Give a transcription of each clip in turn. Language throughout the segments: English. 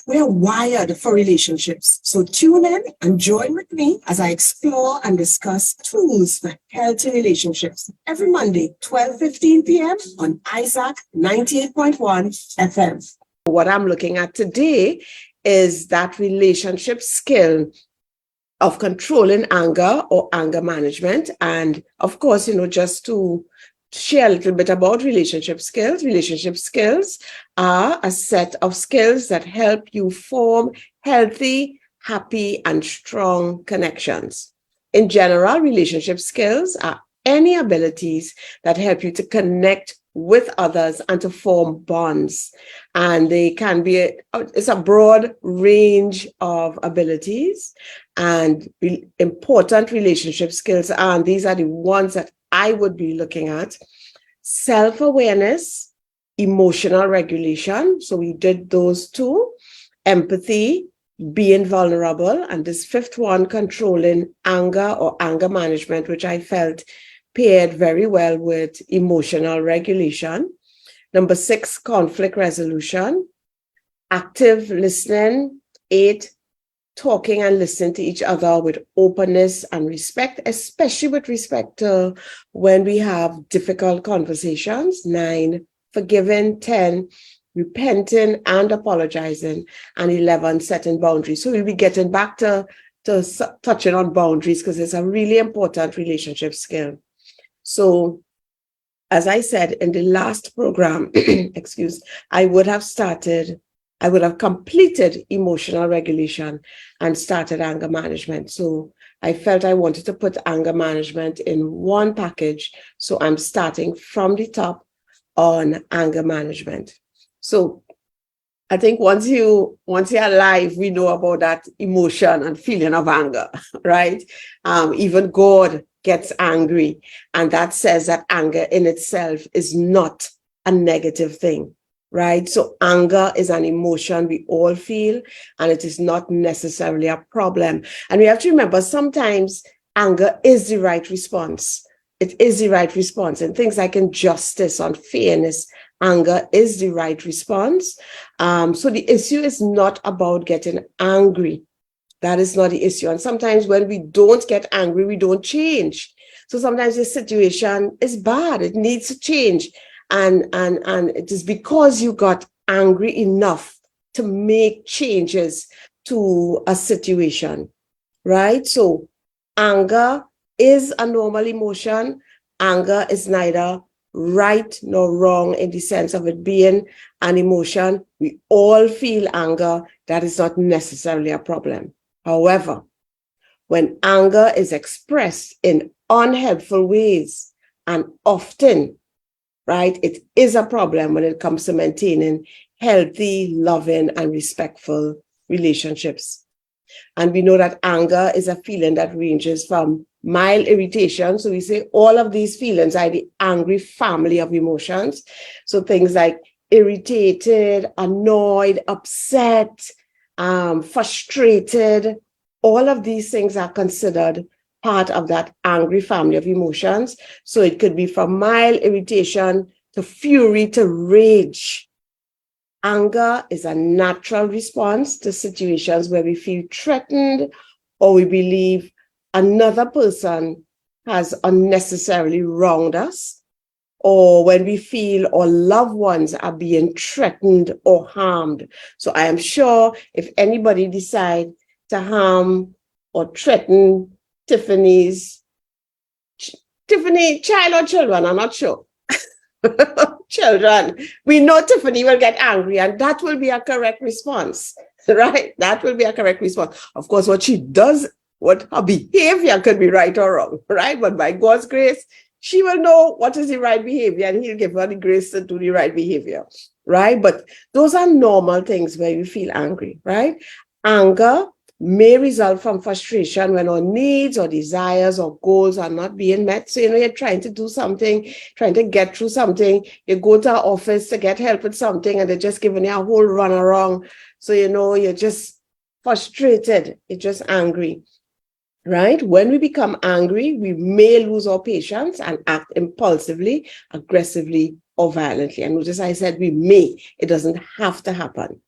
We're wired for relationships. So tune in and join with me as I explore and discuss tools for healthy relationships every Monday, 12:15 p.m. on Isaac 98.1 FM. What I'm looking at today is that relationship skill of controlling anger or anger management. And of course, just to share a little bit about relationship skills. Relationship skills are a set of skills that help you form healthy, happy, and strong connections. In general, relationship skills are any abilities that help you to connect with others and to form bonds. And they can be, it's a broad range of abilities and important relationship skills. And these are the ones that I would be looking at: self-awareness, emotional regulation. So we did those two: empathy, being vulnerable, and this fifth one, controlling anger or anger management, which I felt paired very well with emotional regulation. Number 6, conflict resolution, active listening. 8, talking and listening to each other with openness and respect, especially with respect to when we have difficult conversations. 9, forgiving. 10, repenting and apologizing. And 11, setting boundaries. So we'll be getting back to touching on boundaries because it's a really important relationship skill. So as I said in the last program, I would have completed emotional regulation and started anger management. So I felt I wanted to put anger management in one package. So I'm starting from the top on anger management. So I think once you're alive, we know about that emotion and feeling of anger, right? Even God gets angry. And that says that anger in itself is not a negative thing. Right? So anger is an emotion we all feel, and it is not necessarily a problem. And we have to remember, sometimes anger is the right response. It is the right response. And things like injustice, unfairness, anger is the right response. So the issue is not about getting angry. That is not the issue. And sometimes when we don't get angry, we don't change. So sometimes the situation is bad. It needs to change. And it is because you got angry enough to make changes to a situation, right? So anger is a normal emotion. Anger is neither right nor wrong in the sense of it being an emotion. We all feel anger. That is not necessarily a problem. However, when anger is expressed in unhelpful ways and often, right, it is a problem when it comes to maintaining healthy, loving, and respectful relationships. And we know that anger is a feeling that ranges from mild irritation. So we say all of these feelings are the angry family of emotions. So things like irritated, annoyed, upset, frustrated, all of these things are considered part of that angry family of emotions. So it could be from mild irritation to fury to rage. Anger is a natural response to situations where we feel threatened or we believe another person has unnecessarily wronged us, or when we feel our loved ones are being threatened or harmed. So I am sure if anybody decides to harm or threaten Tiffany, child or children, I'm not sure. Children, we know Tiffany will get angry, and that will be a correct response, right? That will be a correct response. Of course, what she does, what her behavior could be right or wrong, right? But by God's grace, she will know what is the right behavior, and he'll give her the grace to do the right behavior, right? But those are normal things where you feel angry, right? Anger may result from frustration when our needs or desires or goals are not being met. So, you're trying to do something, trying to get through something. You go to our office to get help with something, and they're just giving you a whole run around. So, you're just frustrated. You're just angry, right? When we become angry, we may lose our patience and act impulsively, aggressively, or violently. And notice I said we may. It doesn't have to happen.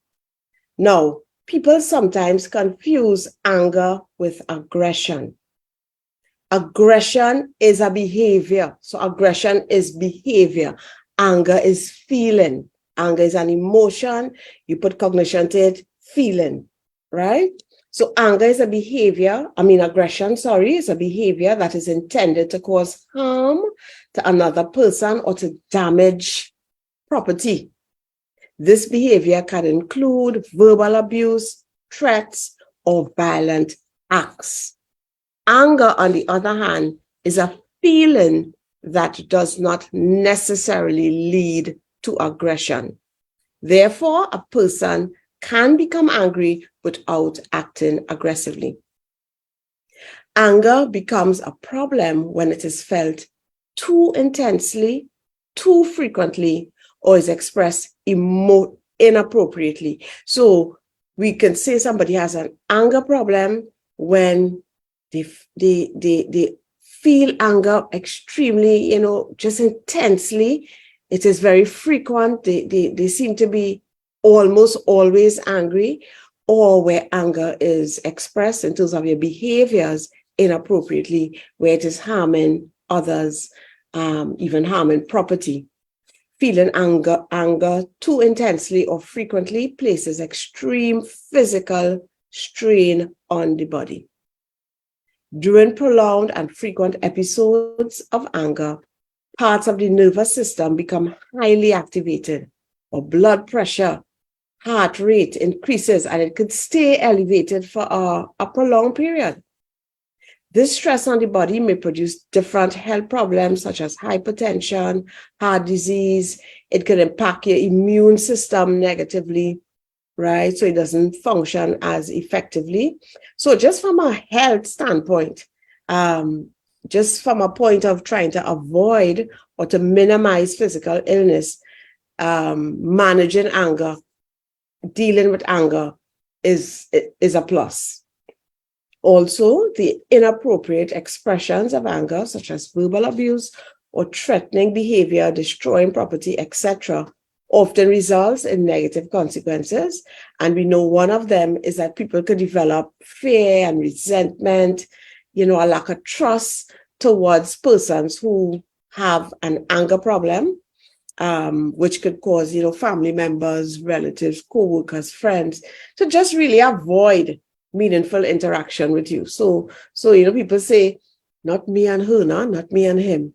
Now, people sometimes confuse anger with aggression. Aggression is a behavior. So aggression is behavior. Anger is feeling. Anger is an emotion. You put cognition to it, feeling, right? So anger is a behavior. Aggression, is a behavior that is intended to cause harm to another person or to damage property. This behavior can include verbal abuse, threats, or violent acts. Anger, on the other hand, is a feeling that does not necessarily lead to aggression. Therefore, a person can become angry without acting aggressively. Anger becomes a problem when it is felt too intensely, too frequently, or is expressed inappropriately. So we can say somebody has an anger problem when they feel anger extremely, just intensely. It is very frequent. They seem to be almost always angry, or where anger is expressed in terms of your behaviors inappropriately, where it is harming others, even harming property. Feeling anger too intensely or frequently places extreme physical strain on the body. During prolonged and frequent episodes of anger, parts of the nervous system become highly activated, or blood pressure, heart rate increases, and it could stay elevated for a prolonged period. This stress on the body may produce different health problems such as hypertension, heart disease. It can impact your immune system negatively, right? So it doesn't function as effectively. So just from a health standpoint, just from a point of trying to avoid or to minimize physical illness, managing anger, dealing with anger is a plus. Also, the inappropriate expressions of anger, such as verbal abuse or threatening behavior, destroying property, etc., often results in negative consequences. And we know one of them is that people could develop fear and resentment, a lack of trust towards persons who have an anger problem, which could cause, family members, relatives, co-workers, friends to just really avoid meaningful interaction with you. So people say, not me and her, not me and him.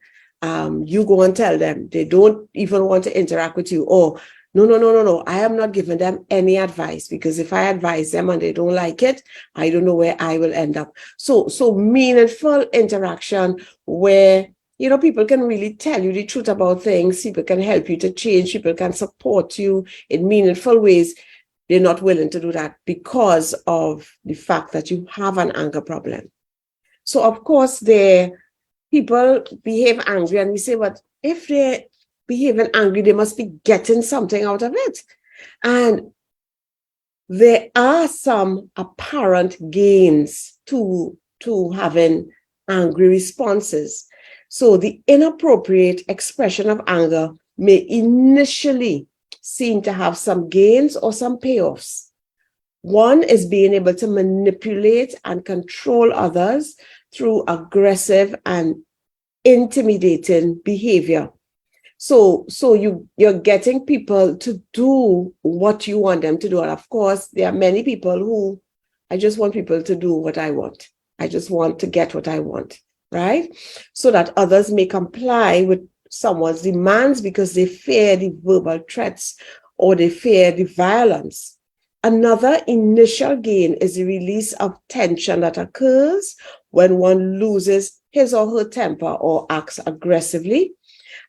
You go and tell them. They don't even want to interact with you. Or no. I am not giving them any advice, because if I advise them and they don't like it, I don't know where I will end up. So meaningful interaction where, people can really tell you the truth about things. People can help you to change. People can support you in meaningful ways. They're not willing to do that because of the fact that you have an anger problem. So, of course, people behave angry, and we say, but if they're behaving angry, they must be getting something out of it. And there are some apparent gains to having angry responses. So the inappropriate expression of anger may initially seem to have some gains or some payoffs. One is being able to manipulate and control others through aggressive and intimidating behavior. So you're getting people to do what you want them to do. And of course, there are many people who, I just want people to do what I want. I just want to get what I want, right? So that others may comply with someone's demands because they fear the verbal threats or they fear the violence. Another initial gain is the release of tension that occurs when one loses his or her temper or acts aggressively.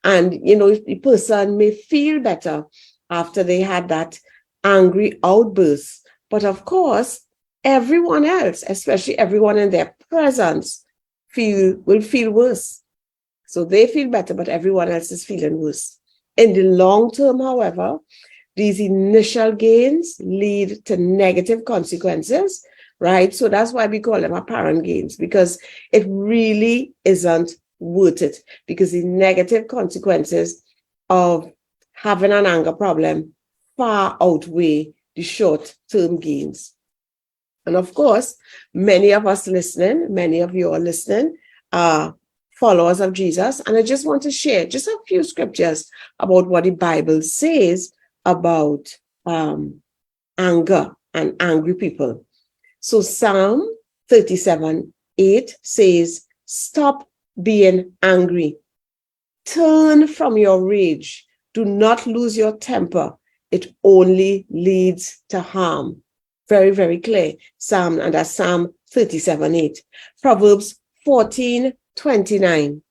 And, the person may feel better after they had that angry outburst. But of course, everyone else, especially everyone in their presence, will feel worse. So they feel better, but everyone else is feeling worse. In the long term, however, these initial gains lead to negative consequences, right? So that's why we call them apparent gains, because it really isn't worth it, because the negative consequences of having an anger problem far outweigh the short-term gains. And of course, many of us listening, many of you are listening, are followers of Jesus. And I just want to share just a few scriptures about what the Bible says about anger and angry people. So Psalm 37:8 says, stop being angry. Turn from your rage. Do not lose your temper. It only leads to harm. Very, very clear. And that's Psalm 37:8. Proverbs 14:29.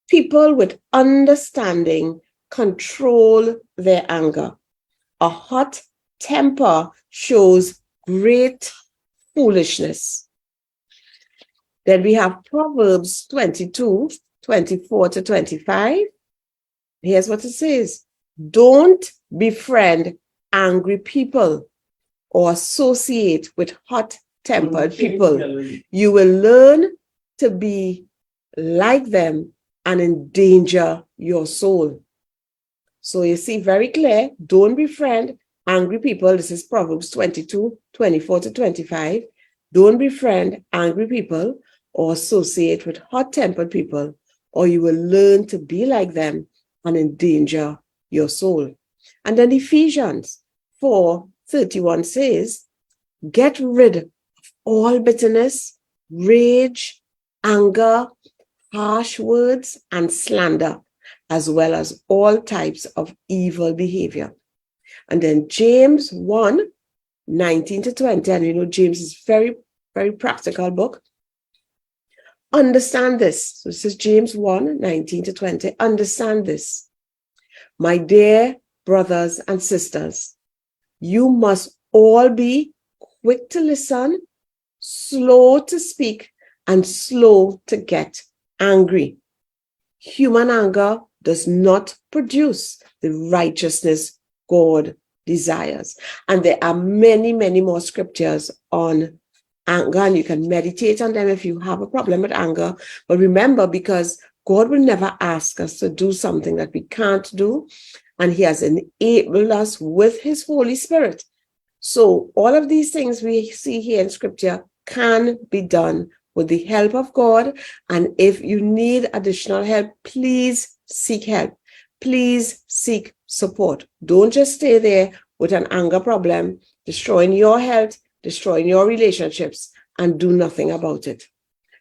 People with understanding control their anger. A hot temper shows great foolishness. Then we have Proverbs 22:24-25. Here's what it says. Don't befriend angry people or associate with hot-tempered people. You will learn to be like them and endanger your soul. So you see very clear, don't befriend angry people. This is Proverbs 22:24-25. Don't befriend angry people or associate with hot-tempered people, or you will learn to be like them and endanger your soul. And then Ephesians 4:31 says, get rid of all bitterness, rage, anger, harsh words, and slander, as well as all types of evil behavior. And then James 1:19-20, and you know, James is very, very practical book. Understand this. So this is James 1:19-20. Understand this. My dear brothers and sisters, you must all be quick to listen, slow to speak, and slow to get angry. Human anger does not produce the righteousness God desires. And there are many, many more scriptures on anger, and you can meditate on them if you have a problem with anger. But remember, because God will never ask us to do something that we can't do, and he has enabled us with his Holy Spirit. So all of these things we see here in scripture can be done with the help of God. And if you need additional help, please seek help. Please seek support. Don't just stay there with an anger problem, destroying your health, destroying your relationships, and do nothing about it.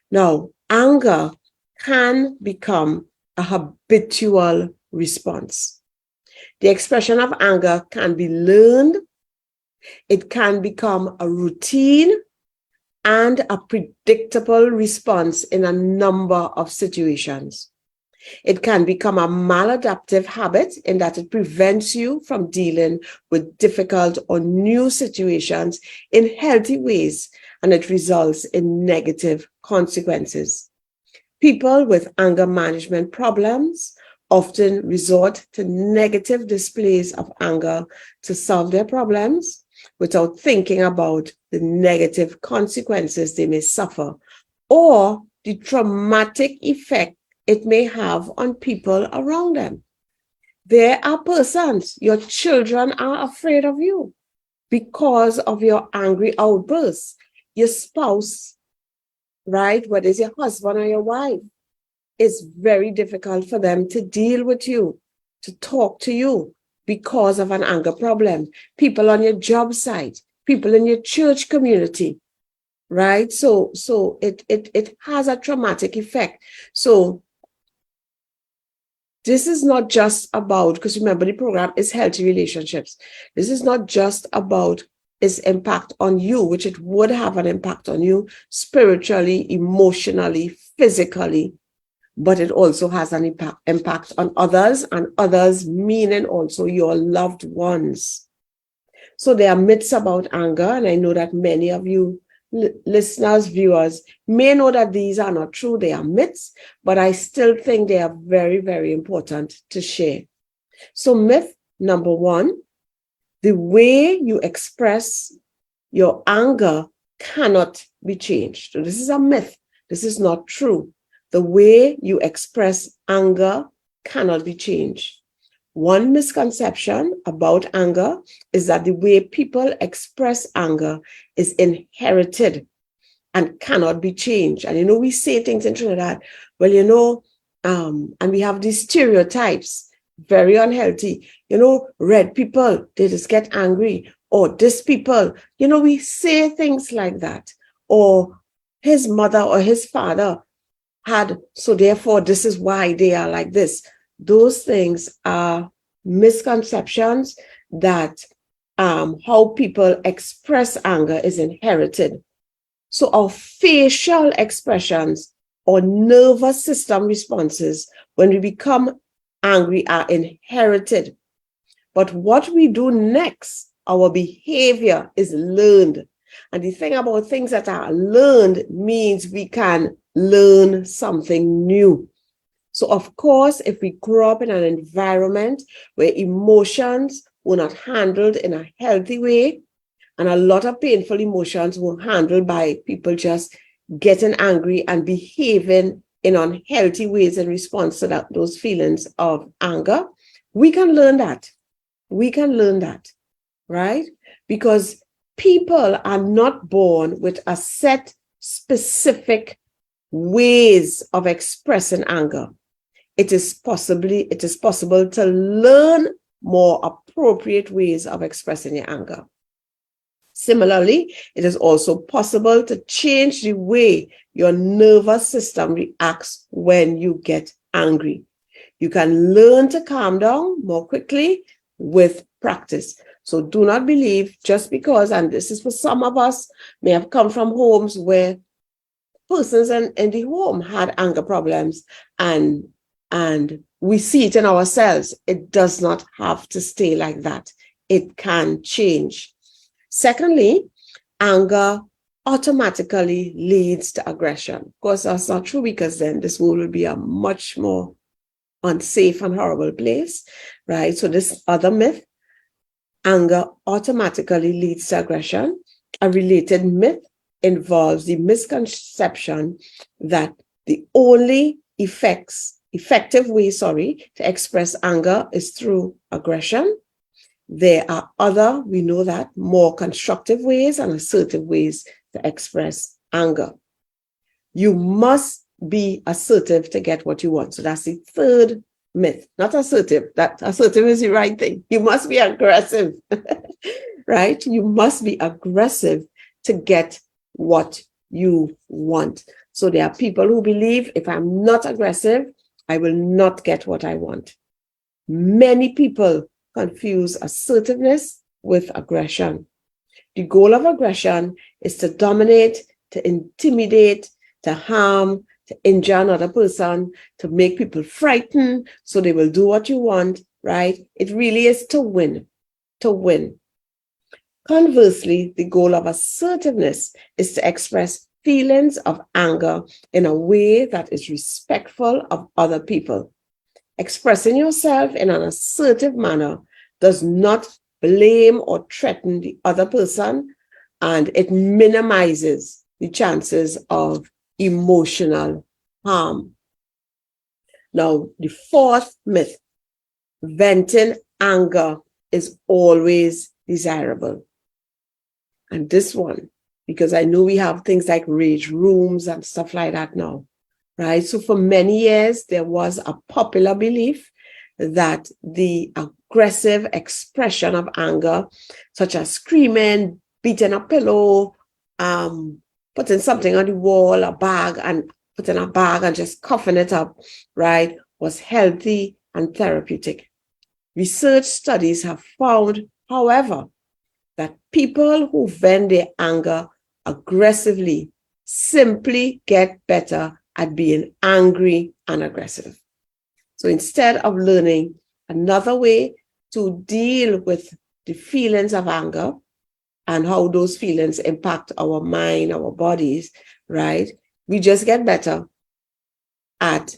Now, anger can become a habitual response. The expression of anger can be learned. It can become a routine and a predictable response in a number of situations. It can become a maladaptive habit in that it prevents you from dealing with difficult or new situations in healthy ways, and it results in negative consequences. People with anger management problems often resort to negative displays of anger to solve their problems without thinking about the negative consequences they may suffer or the traumatic effect it may have on people around them. There are persons, your children are afraid of you because of your angry outbursts. Your spouse, right, whether it's your husband or your wife, it's very difficult for them to deal with you, to talk to you because of an anger problem. People on your job site, people in your church community, right? So it has a traumatic effect. So this is not just about, because remember the program is healthy relationships. This is not just about its impact on you, which it would have an impact on you spiritually, emotionally, physically, but it also has an impact on others, and others meaning also your loved ones. So there are myths about anger, and I know that many of you listeners, viewers may know that these are not true. They are myths, but I still think they are very, very important to share. So myth number one, the way you express your anger cannot be changed. So this is a myth. This is not true. The way you express anger cannot be changed. One misconception about anger is that the way people express anger is inherited and cannot be changed. And we say things in Trinidad, well, and we have these stereotypes, very unhealthy. Red people, they just get angry. Or this people, we say things like that. Or his mother or his father had, so therefore this is why they are like this. Those things are misconceptions that how people express anger is inherited. So our facial expressions or nervous system responses when we become angry are inherited. But what we do next, our behavior, is learned. And the thing about things that are learned means we can learn something new. So, of course, if we grow up in an environment where emotions were not handled in a healthy way, and a lot of painful emotions were handled by people just getting angry and behaving in unhealthy ways in response to those feelings of anger, we can learn that. We can learn that, right? Because people are not born with a set specific ways of expressing anger. It is possible to learn more appropriate ways of expressing your anger. Similarly, it is also possible to change the way your nervous system reacts when you get angry. You can learn to calm down more quickly with practice. So do not believe just because, and this is for some of us, may have come from homes where persons in the home had anger problems and we see it in ourselves. It does not have to stay like that. It can change. Secondly, anger automatically leads to aggression. Of course, that's not true because then this world will be a much more unsafe and horrible place, right? So this other myth, anger automatically leads to aggression. A related myth involves the misconception that the only effective way, to express anger is through aggression. There are other, we know that, more constructive ways and assertive ways to express anger. You must be assertive to get what you want. So that's the third myth. Not assertive. That assertive is the right thing. You must be aggressive, right? You must be aggressive to get what you want. So there are people who believe if I'm not aggressive, I will not get what I want. Many people confuse assertiveness with aggression. The goal of aggression is to dominate, to intimidate, to harm, to injure another person, to make people frightened so they will do what you want, right? It really is to win, to win. Conversely, the goal of assertiveness is to express feelings of anger in a way that is respectful of other people. Expressing yourself in an assertive manner does not blame or threaten the other person, and it minimizes the chances of emotional harm. Now, the fourth myth, venting anger is always desirable. And this one, because I know we have things like rage rooms and stuff like that now, right? So for many years, there was a popular belief that the aggressive expression of anger, such as screaming, beating a pillow, putting something on the wall, a bag, and putting a bag and just coughing it up, right, was healthy and therapeutic. Research studies have found, however, that people who vent their anger aggressively simply get better at being angry and aggressive. So instead of learning another way to deal with the feelings of anger and how those feelings impact our mind, our bodies, right? We just get better at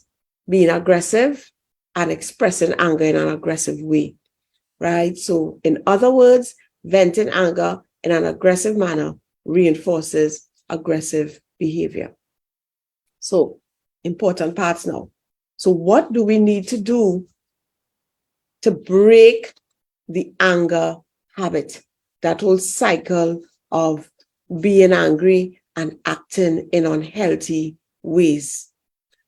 being aggressive and expressing anger in an aggressive way, right? So in other words, venting anger in an aggressive manner reinforces aggressive behavior. So important parts now. So what do we need to do to break the anger habit, that whole cycle of being angry and acting in unhealthy ways.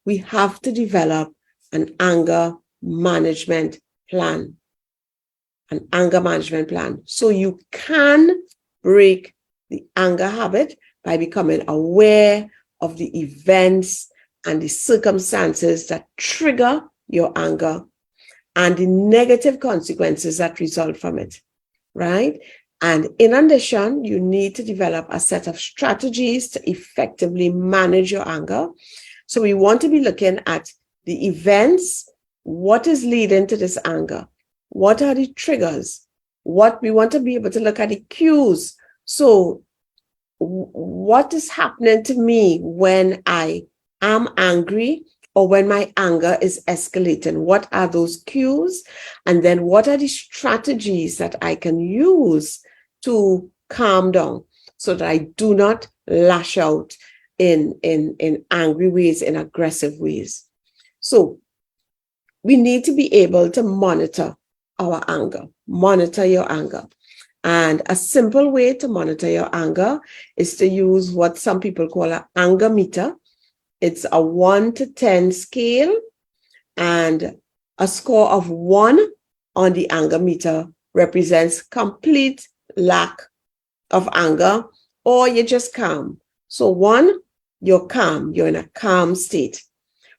We have to develop an anger management plan. An anger management plan. So you can break the anger habit by becoming aware of the events and the circumstances that trigger your anger and the negative consequences that result from it, right? And in addition, you need to develop a set of strategies to effectively manage your anger. So we want to be looking at the events, what is leading to this anger, what are the triggers, what we want to be able to look at the cues. So what is happening to me when I am angry or when my anger is escalating? What are those cues? And then what are the strategies that I can use to calm down so that I do not lash out in angry ways, in aggressive ways? So we need to be able to monitor our anger, monitor your anger. And a simple way to monitor your anger is to use what some people call an anger meter. It's a 1 to 10 scale, and a score of 1 on the anger meter represents complete lack of anger, or you're just calm. So 1, you're calm, you're in a calm state,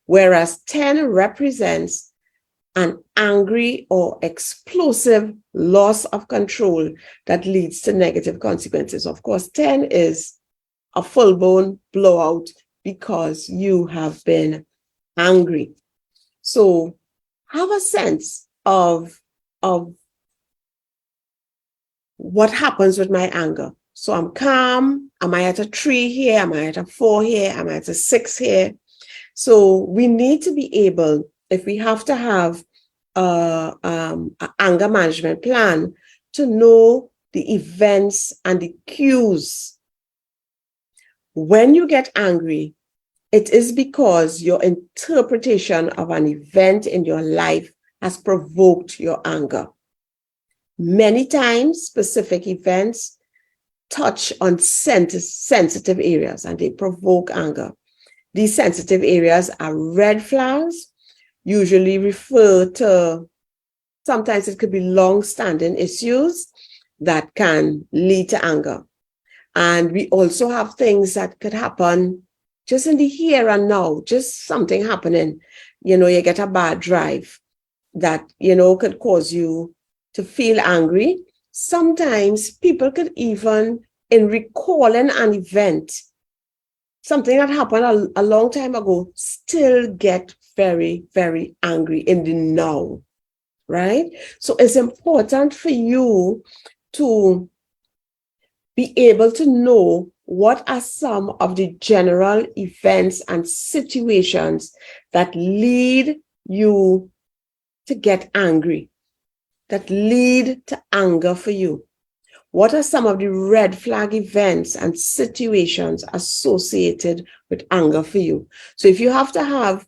whereas 10 represents an angry or explosive loss of control that leads to negative consequences. Of course, 10 is a full-blown blowout because you have been angry. So have a sense of what happens with my anger. So I'm calm. Am I at a 3 here? Am I at a 4 here? Am I at a 6 here? So we need to be able, if we have to have an anger management plan, to know the events and the cues. When you get angry, it is because your interpretation of an event in your life has provoked your anger. Many times, specific events touch on sensitive areas and they provoke anger. These sensitive areas are red flags, usually refer to, sometimes it could be long-standing issues that can lead to anger. And we also have things that could happen just in the here and now, just something happening. You know, you get a bad drive that, you know, could cause you to feel angry. Sometimes people could even, in recalling an event, something that happened a long time ago, still get very, very angry in the now, right? So it's important for you to be able to know what are some of the general events and situations that lead you to get angry, that lead to anger for you. What are some of the red flag events and situations associated with anger for you? So if you have to have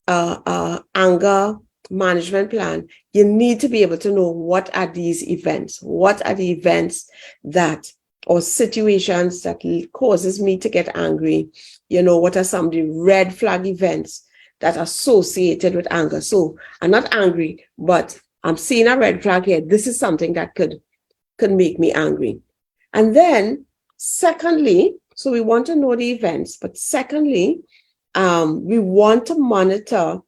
an anger management plan, you need to be able to know what are these events, what are the events that, or situations that causes me to get angry. You know, what are some of the red flag events that are associated with anger? So I'm not angry, but I'm seeing a red flag here. This is something that could make me angry. And then secondly, so we want to know the events, but secondly, we want to monitor,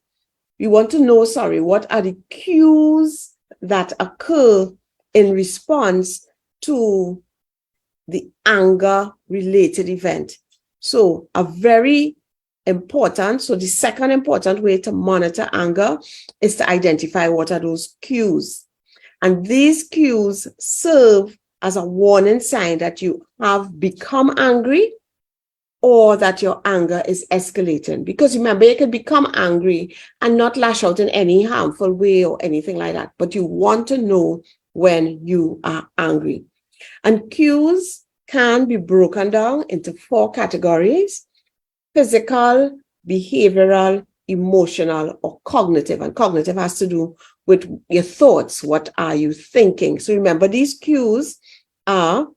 we want to know, what are the cues that occur in response to the anger related event. So a very important, so the second important way to monitor anger is to identify what are those cues. And these cues serve as a warning sign that you have become angry or that your anger is escalating. Because remember, you can become angry and not lash out in any harmful way or anything like that. But you want to know when you are angry. And cues can be broken down into 4 categories: physical, behavioral, emotional, or cognitive. And cognitive has to do with your thoughts. What are you thinking? So remember, these cues are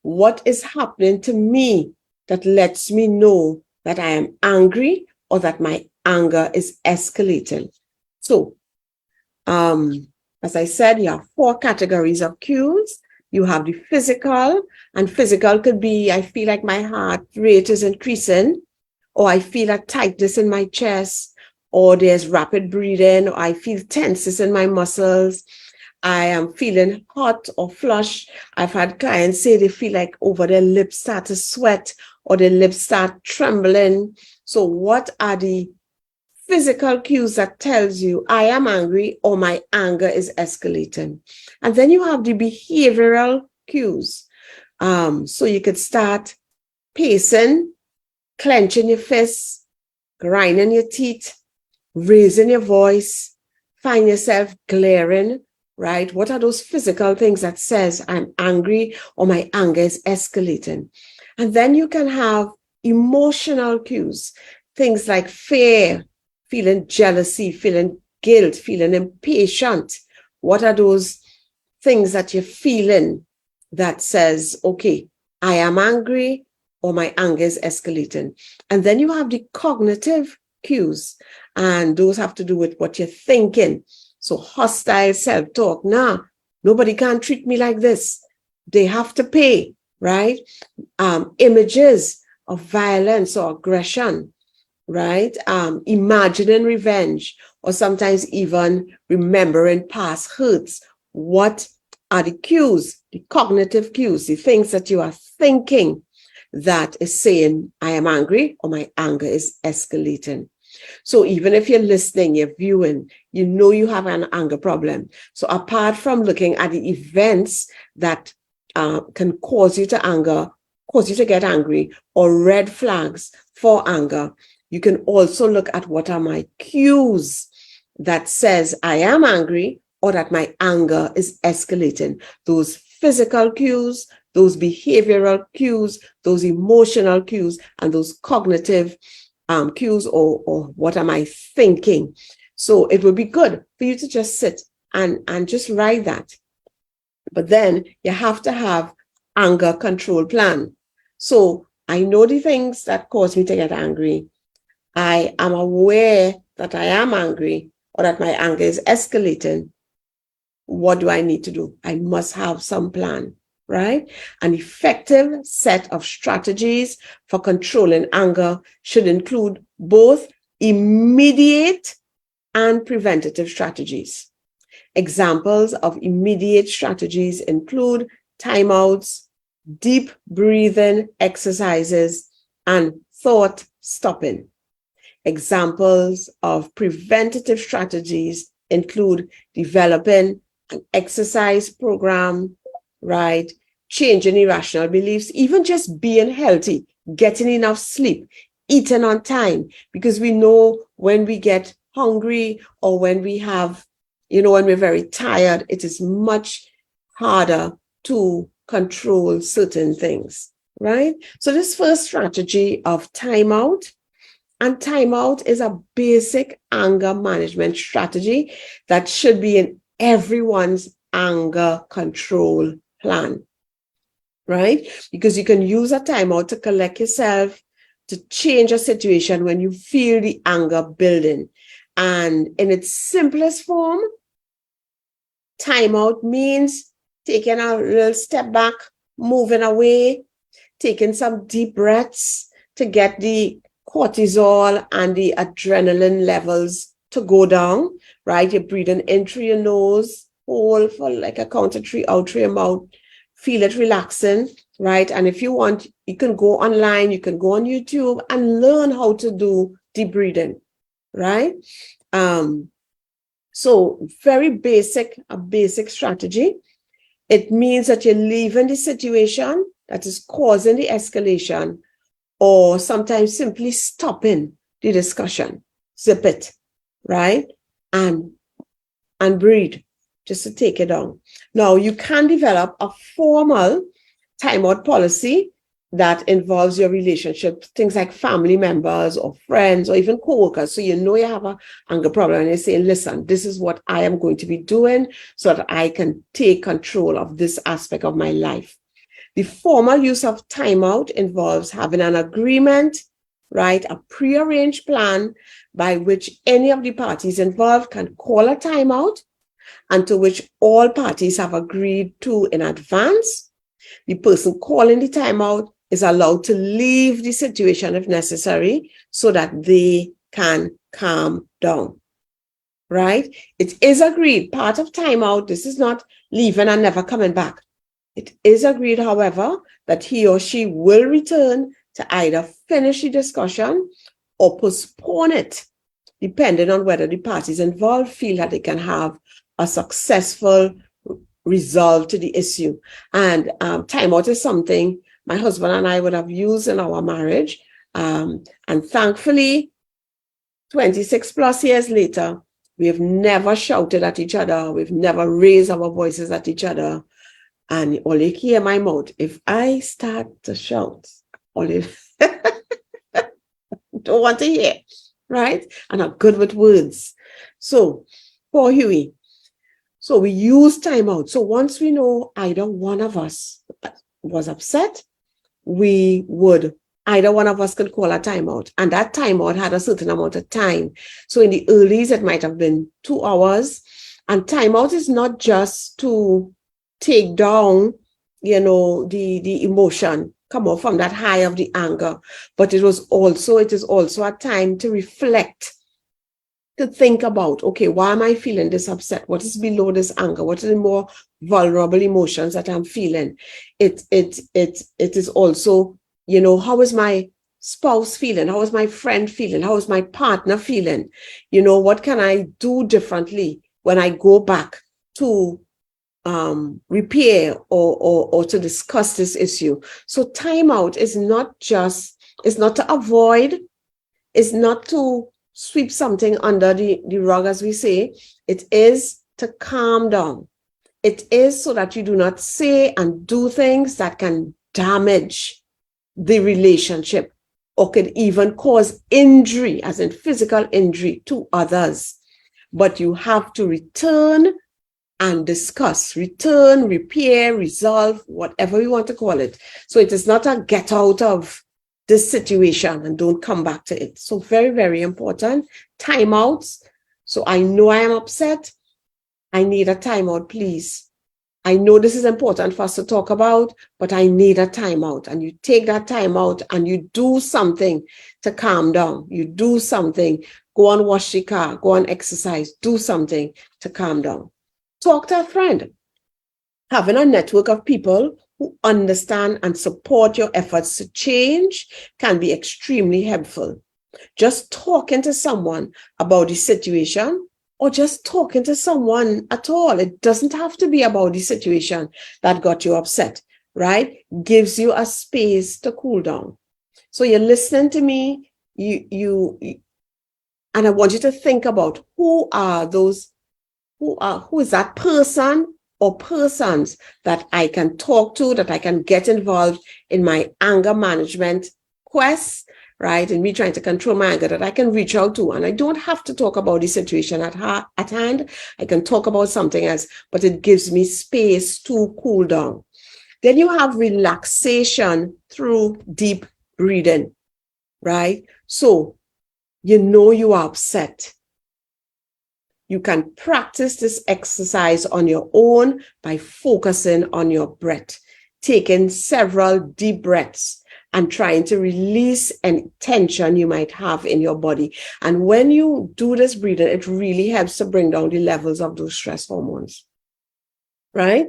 what is happening to me that lets me know that I am angry or that my anger is escalating. So, as I said, you have 4 categories of cues. You have the physical, and physical could be, I feel like my heart rate is increasing, or I feel a tightness in my chest, or there's rapid breathing, or I feel tenses in my muscles. I am feeling hot or flush. I've had clients say they feel like over their lips start to sweat or their lips start trembling. So what are the physical cues that tells you I am angry or my anger is escalating? And then you have the behavioral cues. So you could start pacing, clenching your fists, grinding your teeth, raising your voice, find yourself glaring, right? What are those physical things that says I'm angry or my anger is escalating? And then you can have emotional cues, things like fear, feeling jealousy, feeling guilt, feeling impatient. What are those things that you're feeling that says, okay, I am angry or my anger is escalating? And then you have the cognitive cues, and those have to do with what you're thinking. So hostile self-talk. Nah, nobody can treat me like this. They have to pay, right? Images of violence or aggression, right? Imagining revenge, or sometimes even remembering past hurts. What are the cues, the cognitive cues, the things that you are thinking that is saying, I am angry or my anger is escalating? So even if you're listening, you're viewing, you know you have an anger problem. So apart from looking at the events that can cause you to get angry, or red flags for anger, you can also look at what are my cues that says I am angry or that my anger is escalating. Those physical cues, those behavioral cues, those emotional cues, and those cognitive cues, or what am I thinking? So it would be good for you to just sit and just write that. But then you have to have anger control plan. So I know the things that cause me to get angry. I am aware that I am angry or that my anger is escalating. What do I need to do? I must have some plan, right? An effective set of strategies for controlling anger should include both immediate and preventative strategies. Examples of immediate strategies include timeouts, deep breathing exercises, and thought stopping. Examples of preventative strategies include developing an exercise program, right? Changing irrational beliefs, even just being healthy, getting enough sleep, eating on time, because we know when we get hungry or when we have, when we're very tired, it is much harder to control certain things, right? So this first strategy of timeout, and timeout is a basic anger management strategy that should be in everyone's anger control plan, right? Because you can use a timeout to collect yourself, to change a situation when you feel the anger building. And in its simplest form, timeout means taking a little step back, moving away, taking some deep breaths to get the cortisol and the adrenaline levels to go down, right? You're breathing in through your nose, hold for like a count of 3 out through your mouth, feel it relaxing, right? And if you want, you can go online, you can go on YouTube and learn how to do deep breathing, right? So very basic, a basic strategy. It means that you're leaving the situation that is causing the escalation, or sometimes simply stopping the discussion, zip it, right? And breathe, just to take it down. Now, you can develop a formal timeout policy that involves your relationship, things like family members or friends or even co-workers. So you know you have an anger problem and you're saying, listen, this is what I am going to be doing so that I can take control of this aspect of my life. The formal use of timeout involves having an agreement, right? A prearranged plan by which any of the parties involved can call a timeout and to which all parties have agreed to in advance. The person calling the timeout is allowed to leave the situation if necessary so that they can calm down, right? It is agreed, part of timeout, this is not leaving and never coming back. It is agreed, however, that he or she will return to either finish the discussion or postpone it, depending on whether the parties involved feel that they can have a successful resolve to the issue. And timeout is something my husband and I would have used in our marriage. And thankfully, 26 plus years later, we have never shouted at each other. We've never raised our voices at each other. And all you hear my mouth, if I start to shout, all you don't want to hear, right? And I'm good with words. So, poor Huey. So we use timeout. So once we know either one of us was upset, we would, either one of us could call a timeout. And that timeout had a certain amount of time. So in the earlies, it might have been 2 hours. And timeout is not just to take down, the emotion, come off from that high of the anger, but it is also a time to reflect, to think about, okay, why am I feeling this upset? What is below this anger? What are the more vulnerable emotions that I'm feeling? It is also, how is my spouse feeling? How is my friend feeling? How is my partner feeling? What can I do differently when I go back to repair or to discuss this issue? So timeout is not to avoid, it's not to sweep something under the rug, as we say. It is to calm down. It is so that you do not say and do things that can damage the relationship or could even cause injury, as in physical injury, to others. But you have to return and discuss, return, repair, resolve, whatever you want to call it. So it is not a get out of this situation and don't come back to it. So very, very important. Timeouts. So I know I am upset. I need a timeout, please. I know this is important for us to talk about, but I need a timeout. And you take that timeout and you do something to calm down. You do something. Go and wash the car. Go and exercise. Do something to calm down. Talk to a friend. Having a network of people who understand and support your efforts to change can be extremely helpful. Just talking to someone about the situation or just talking to someone at all, it doesn't have to be about the situation that got you upset, right? Gives you a space to cool down. So you're listening to me, and I want you to think about who is that person or persons that I can talk to, that I can get involved in my anger management quest, right? And me trying to control my anger, that I can reach out to. And I don't have to talk about the situation at hand. I can talk about something else, but it gives me space to cool down. Then you have relaxation through deep breathing, right? So you are upset. You can practice this exercise on your own by focusing on your breath, taking several deep breaths and trying to release any tension you might have in your body. And when you do this breathing, it really helps to bring down the levels of those stress hormones, right?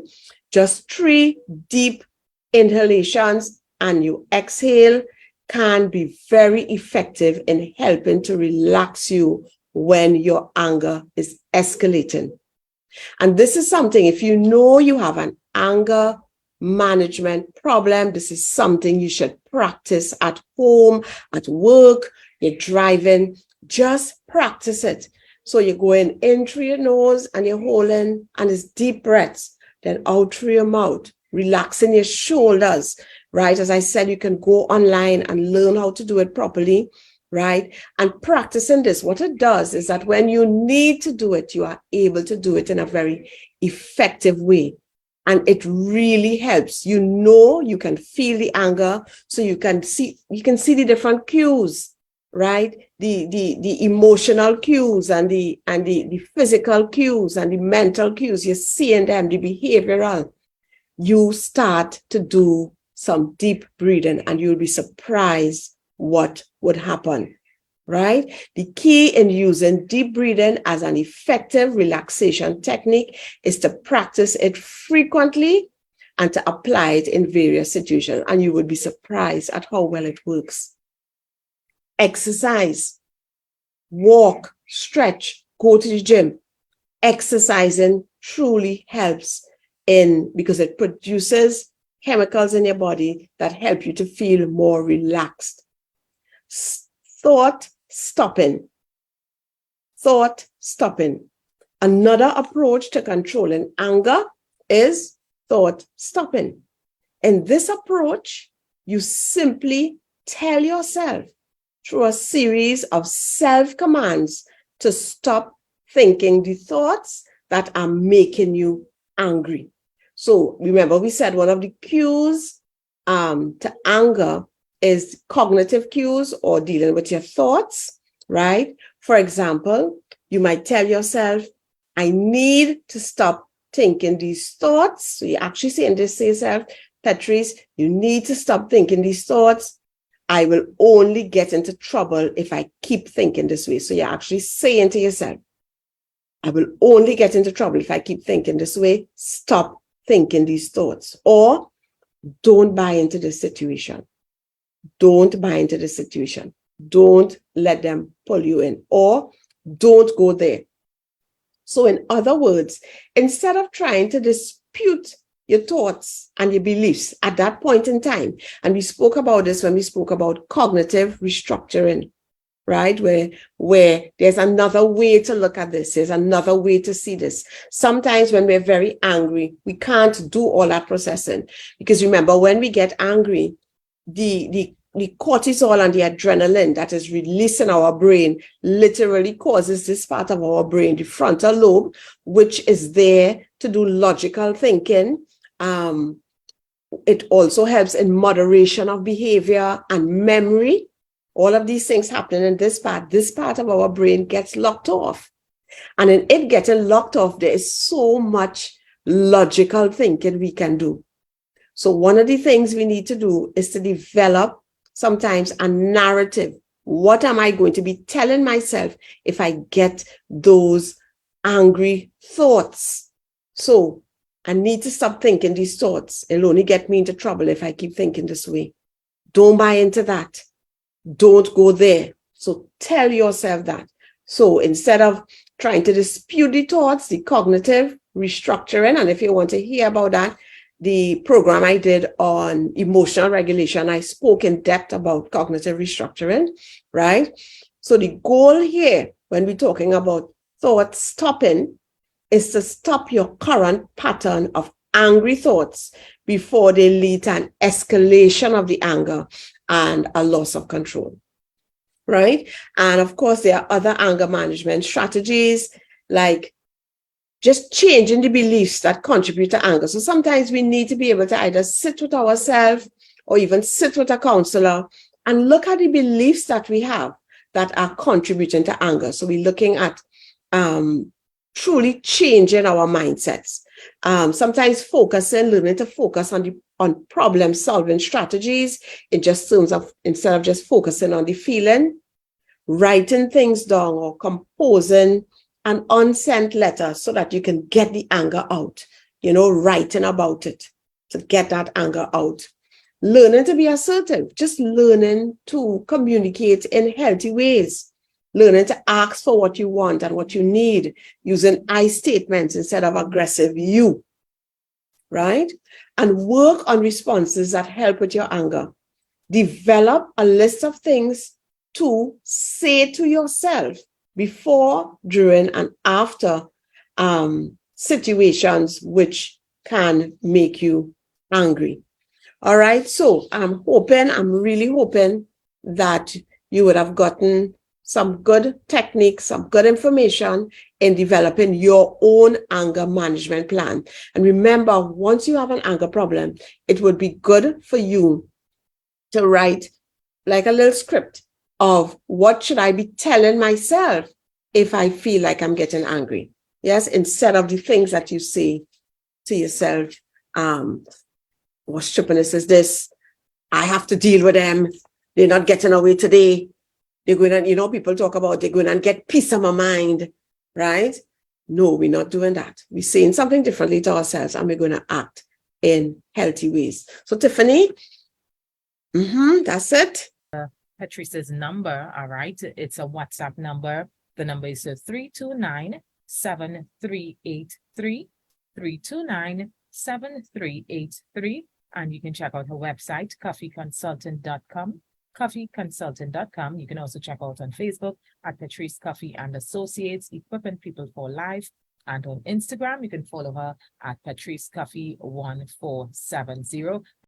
Just 3 deep inhalations and you exhale can be very effective in helping to relax you when your anger is escalating. And this is something, if you know you have an anger management problem, this is something you should practice at home, at work, you're driving, just practice it. So you're going in through your nose and you're holding, and it's deep breaths, then out through your mouth. relaxing your shoulders, right? As I said, you can go online and learn how to do it properly, right? And practicing this, what it does is that when you need to do it, you are able to do it in a very effective way. And it really helps. You know, you can feel the anger, so you can see the different cues, right? The emotional cues and the physical cues and the mental cues. You're seeing them, the behavioral. You start to do some deep breathing and you'll be surprised what would happen, right? The key in using deep breathing as an effective relaxation technique is to practice it frequently and to apply it in various situations. And you would be surprised at how well it works. Exercise, walk, stretch, go to the gym. Exercising truly helps because it produces chemicals in your body that help you to feel more relaxed. Thought stopping. Another approach to controlling anger is thought stopping. In this approach, you simply tell yourself through a series of self-commands to stop thinking the thoughts that are making you angry. So remember, we said one of the cues to anger is cognitive cues or dealing with your thoughts, right? For example, you might tell yourself, I need to stop thinking these thoughts. So you're actually saying this to yourself, Petreece, you need to stop thinking these thoughts. I will only get into trouble if I keep thinking this way. So you're actually saying to yourself, I will only get into trouble if I keep thinking this way. Stop thinking these thoughts. Or don't buy into the situation. Don't buy into the situation. Don't let them pull you in. Or don't go there. So in other words, instead of trying to dispute your thoughts and your beliefs at that point in time, and we spoke about this when we spoke about cognitive restructuring, right? Where there's another way to look at this. There's another way to see this. Sometimes when we're very angry, we can't do all that processing. Because remember, when we get angry, the cortisol and the adrenaline that is released in our brain literally causes this part of our brain, the frontal lobe, which is there to do logical thinking. It also helps in moderation of behavior and memory. All of these things happening in this part of our brain gets locked off. And in it getting locked off, there is so much logical thinking we can do. So one of the things we need to do is to develop sometimes a narrative. What am I going to be telling myself if I get those angry thoughts? So I need to stop thinking these thoughts. It'll only get me into trouble if I keep thinking this way. Don't buy into that. Don't go there. So tell yourself that. So instead of trying to dispute the thoughts, the cognitive restructuring, and if you want to hear about that, the program I did on emotional regulation, I spoke in depth about cognitive restructuring, right? So the goal here, when we're talking about thought stopping, is to stop your current pattern of angry thoughts before they lead to an escalation of the anger and a loss of control, right? And of course, there are other anger management strategies like just changing the beliefs that contribute to anger. So sometimes we need to be able to either sit with ourselves or even sit with a counselor and look at the beliefs that we have that are contributing to anger. So we're looking at truly changing our mindsets. Sometimes learning to focus on problem solving strategies in just terms of, instead of just focusing on the feeling, writing things down or composing an unsent letter so that you can get the anger out, writing about it to get that anger out. Learning to be assertive, just learning to communicate in healthy ways. Learning to ask for what you want and what you need, using I statements instead of aggressive you, right? And work on responses that help with your anger. Develop a list of things to say to yourself before, during, and after situations which can make you angry. All right. So I'm really hoping that you would have gotten some good techniques, some good information in developing your own anger management plan. And remember, once you have an anger problem, it would be good for you to write like a little script of what should I be telling myself if I feel like I'm getting angry. Yes, instead of the things that you say to yourself, what stupidness is this? I have to deal with them. They're not getting away today. They're going to, people talk about they're going to get peace of my mind, right? No, we're not doing that. We're saying something differently to ourselves and we're going to act in healthy ways. So Tiffany, that's it. Petreece's number, all right? It's a WhatsApp number. The number is 329-7383, 329-7383. And you can check out her website, coffeeconsultant.com, coffeeconsultant.com. You can also check out on Facebook at Petreece Cuffie and Associates, Equipping People for Life. And on Instagram, you can follow her at Petreece Cuffie 1470.